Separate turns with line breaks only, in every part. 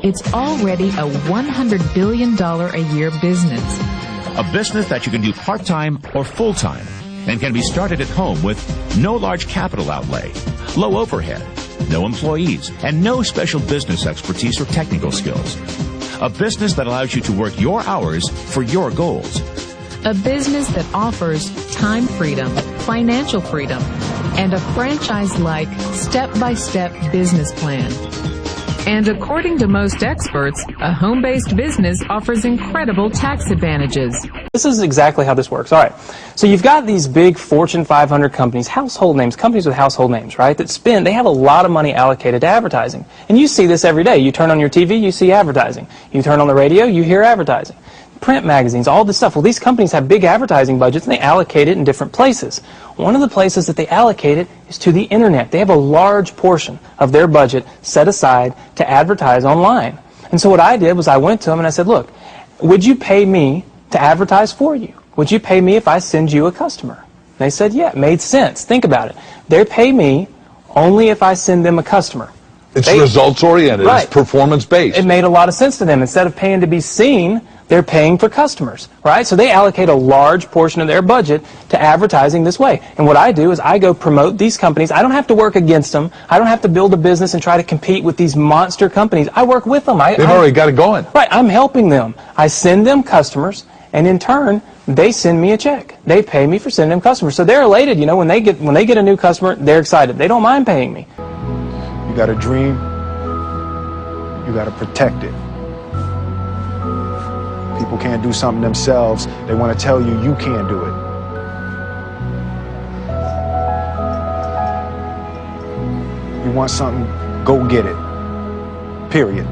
It's already a $100 billion a year business.
A business that you can do part-time or full-time and can be started at home with no large capital outlay, low overhead, no employees, and no special business expertise or technical skills. A business that allows you to work your hours for your goals.
A business that offers time freedom, financial freedom, and a franchise-like, step-by-step business plan. And according to most experts, a home-based business offers incredible tax advantages.
This is exactly how this works. All right. So you've got these big Fortune 500 companies, household names, companies with household names, right, that they have a lot of money allocated to advertising. And you see this every day. You turn on your TV, you see advertising. You turn on the radio, you hear advertising. Print magazines, all this stuff. Well, these companies have big advertising budgets and they allocate it in different places. One of the places that they allocate it is to the internet. They have a large portion of their budget set aside to advertise online. And so what I did was I went to them and I said, look, would you pay me to advertise for you? Would you pay me if I send you a customer? And they said, yeah, it made sense. Think about it. They pay me only if I send them a customer.
It's results-oriented.
Right.
It's performance-based.
It made a lot of sense to them. Instead of paying to be seen, they're paying for customers, right? So they allocate a large portion of their budget to advertising this way. And what I do is I go promote these companies. I don't have to work against them. I don't have to build a business and try to compete with these monster companies. I work with them.
They've already got it going.
Right. I'm helping them. I send them customers, and in turn, they send me a check. They pay me for sending them customers. So they're elated. You know, when they get a new customer, they're excited. They don't mind paying me.
You got a dream. You got to protect it. People can't do something themselves. They want to tell you you can't do it. You want something, go get it. Period.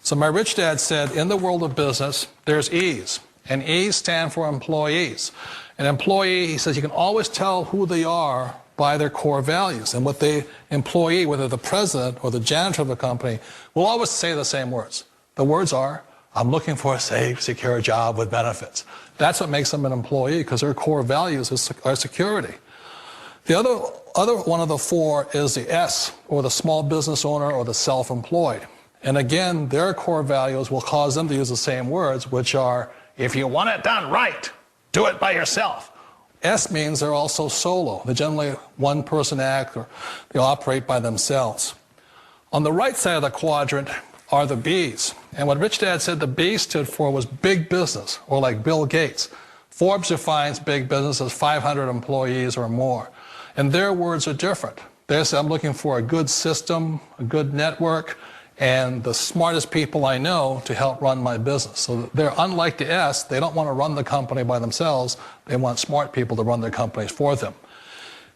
So my rich dad said, in the world of business, there's E's. And E's stand for employees. An employee, he says, you can always tell who they are by their core values. And what the employee, whether the president or the janitor of the company, will always say the same words. The words are, I'm looking for a safe, secure job with benefits. That's what makes them an employee, because their core values are security. The other one of the four is the S, or the small business owner or the self-employed. And again, their core values will cause them to use the same words, which are, if you want it done right, do it by yourself. S means they're also solo. They're generally one-person act, or they operate by themselves. On the right side of the quadrant are the B's. And what Rich Dad said the B stood for was big business, or like Bill Gates. Forbes defines big business as 500 employees or more. And their words are different. They say, I'm looking for a good system, a good network, and the smartest people I know to help run my business. So they're unlike the S. They don't want to run the company by themselves. They want smart people to run their companies for them.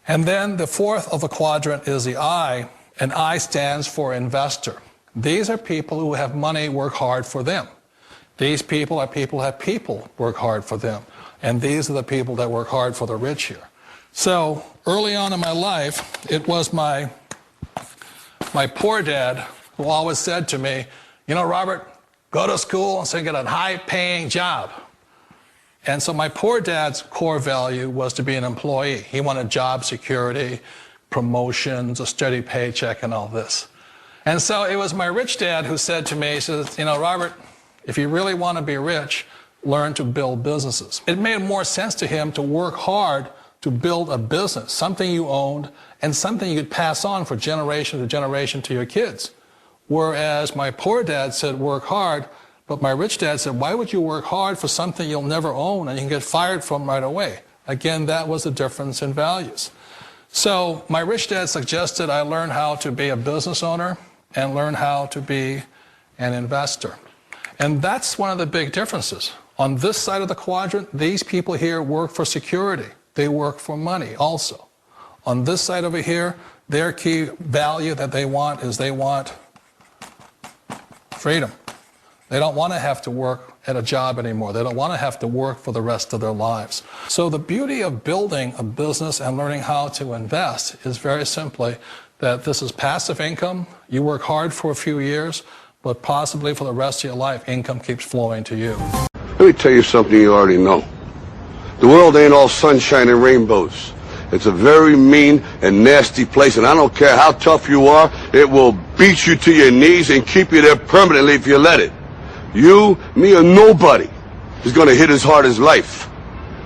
And then the fourth of the quadrant is the I, and I stands for investor. These are people who have money work hard for them. These people are people who have people work hard for them. And these are the people that work hard for the rich here. So early on in my life, it was my poor dad who always said to me, you know, Robert, go to school and so get a high-paying job. And so my poor dad's core value was to be an employee. He wanted job security, promotions, a steady paycheck, and all this. And so it was my rich dad who said to me, he says, you know, Robert, if you really want to be rich, learn to build businesses. It made more sense to him to work hard to build a business, something you owned and something you could pass on for generation to generation to your kids. Whereas my poor dad said work hard, but my rich dad said, why would you work hard for something you'll never own and you can get fired from right away? Again, that was the difference in values. So my rich dad suggested I learn how to be a business owner and learn how to be an investor. And that's one of the big differences. On this side of the quadrant, these people here work for security. They work for money also. On this side over here, their key value that they want is they want freedom. They don't want to have to work at a job anymore. They don't want to have to work for the rest of their lives. So the beauty of building a business and learning how to invest is very simply that this is passive income. You work hard for a few years, but possibly for the rest of your life, income keeps flowing to you.
Let me tell you something you already know. The world ain't all sunshine and rainbows. It's a very mean and nasty place, and I don't care how tough you are, it will beat you to your knees and keep you there permanently if you let it. You, me, or nobody is going to hit as hard as life.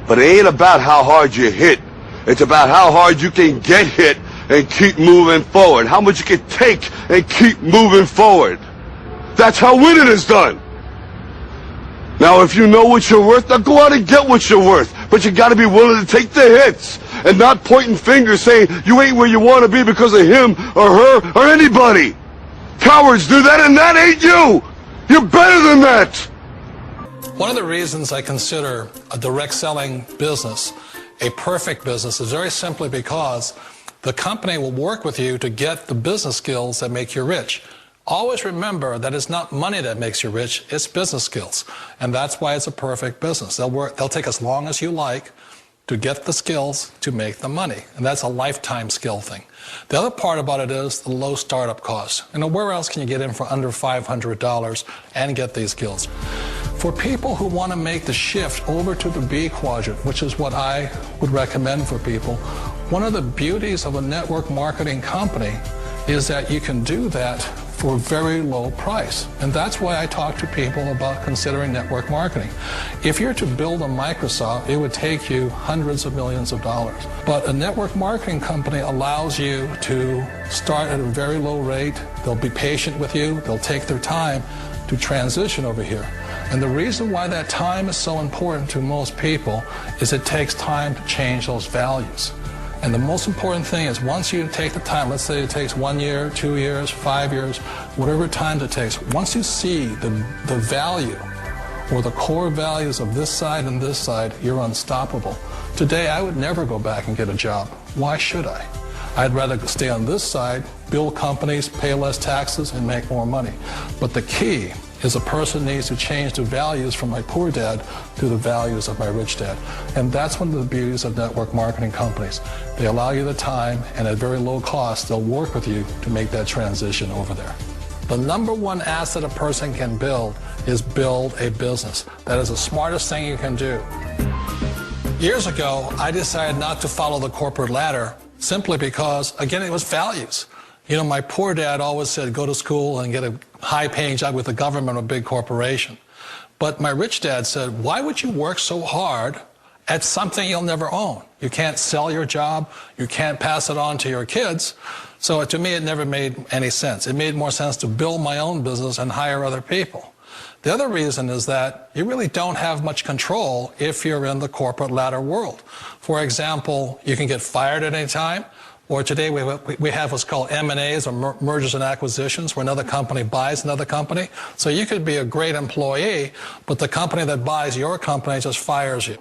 But it ain't about how hard you hit. It's about how hard you can get hit and keep moving forward. How much you can take and keep moving forward. That's how winning is done. Now, if you know what you're worth, now go out and get what you're worth. But you got to be willing to take the hits and not pointing fingers saying you ain't where you want to be because of him or her or anybody. Cowards do that, and that ain't you. You're better than that.
One of the reasons I consider a direct selling business a perfect business is very simply because the company will work with you to get the business skills that make you rich. Always remember that it's not money that makes you rich, it's business skills. And that's why it's a perfect business. They'll take as long as you like to get the skills to make the money. And that's a lifetime skill thing. The other part about it is the low startup cost. You know, where else can you get in for under $500 and get these skills? For people who want to make the shift over to the B quadrant, which is what I would recommend for people, one of the beauties of a network marketing company is that you can do that for a very low price. And that's why I talk to people about considering network marketing. If you're to build a Microsoft, it would take you hundreds of millions of dollars. But a network marketing company allows you to start at a very low rate. They'll be patient with you. They'll take their time to transition over here. And the reason why that time is so important to most people is it takes time to change those values. And the most important thing is once you take the time, let's say it takes 1 year, 2 years, 5 years, whatever time it takes, once you see the value or the core values of this side and this side, you're unstoppable. Today, I would never go back and get a job. Why should I? I'd rather stay on this side, build companies, pay less taxes, and make more money. But the key is a person needs to change the values from my poor dad to the values of my rich dad. And that's one of the beauties of network marketing companies. They allow you the time, and at very low cost, they'll work with you to make that transition over there. The number one asset a person can build is build a business. That is the smartest thing you can do. Years ago, I decided not to follow the corporate ladder simply because, again, it was values. You know, my poor dad always said, go to school and get a high-paying job with the government or a big corporation. But my rich dad said, why would you work so hard at something you'll never own? You can't sell your job. You can't pass it on to your kids. So to me, it never made any sense. It made more sense to build my own business and hire other people. The other reason is that you really don't have much control if you're in the corporate ladder world. For example, you can get fired at any time. Or today we have what's called M&As, or mergers and acquisitions, where another company buys another company. So you could be a great employee, but the company that buys your company just fires you.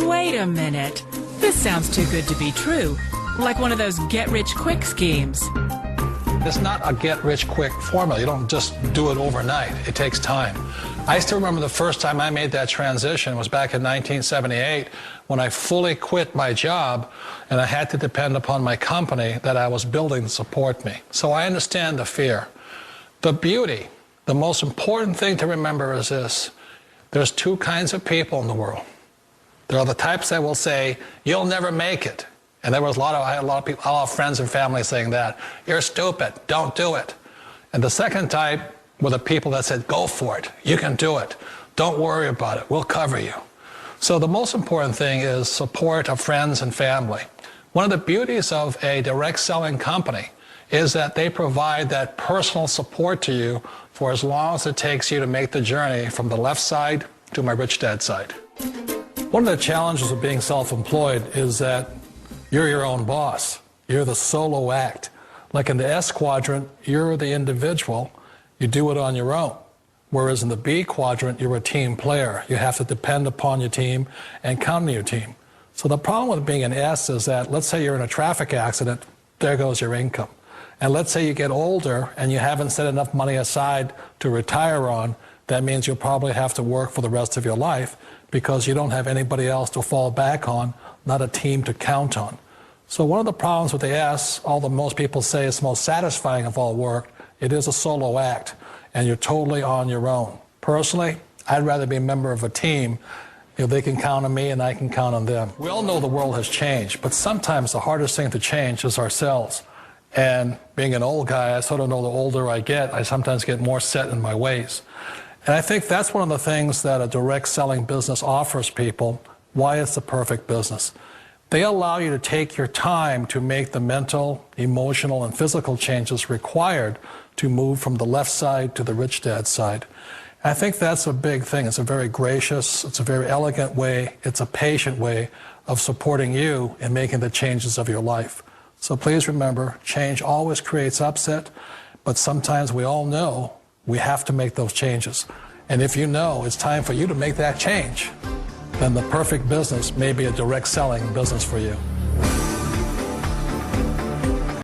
Wait a minute. This sounds too good to be true. Like one of those get-rich-quick schemes.
It's not a get-rich-quick formula. You don't just do it overnight. It takes time. I still remember the first time I made that transition was back in 1978 when I fully quit my job and I had to depend upon my company that I was building to support me. So I understand the fear. The beauty, the most important thing to remember is this. There's two kinds of people in the world. There are the types that will say, you'll never make it. And I had a lot of people, a lot of friends and family saying that. You're stupid, don't do it. And the second type were the people that said, go for it, you can do it. Don't worry about it, we'll cover you. So the most important thing is support of friends and family. One of the beauties of a direct selling company is that they provide that personal support to you for as long as it takes you to make the journey from the left side to my rich dad side. One of the challenges of being self-employed is that you're your own boss. You're the solo act. Like in the S quadrant, you're the individual. You do it on your own. Whereas in the B quadrant, you're a team player. You have to depend upon your team and count on your team. So the problem with being an S is that, let's say you're in a traffic accident, there goes your income. And let's say you get older and you haven't set enough money aside to retire on, that means you'll probably have to work for the rest of your life because you don't have anybody else to fall back on, not a team to count on. So one of the problems with the S, although most people say it's the most satisfying of all work, it is a solo act, and you're totally on your own. Personally, I'd rather be a member of a team They can count on me and I can count on them. We all know the world has changed, but sometimes the hardest thing to change is ourselves. And being an old guy, I sort of know the older I get, I sometimes get more set in my ways. And I think that's one of the things that a direct selling business offers people, why it's the perfect business. They allow you to take your time to make the mental, emotional, and physical changes required to move from the left side to the rich dad side. I think that's a big thing. It's a very gracious, it's a very elegant way, it's a patient way of supporting you in making the changes of your life. So please remember, change always creates upset, but sometimes we all know we have to make those changes. And if you know it's time for you to make that change, then the perfect business may be a direct selling business for you.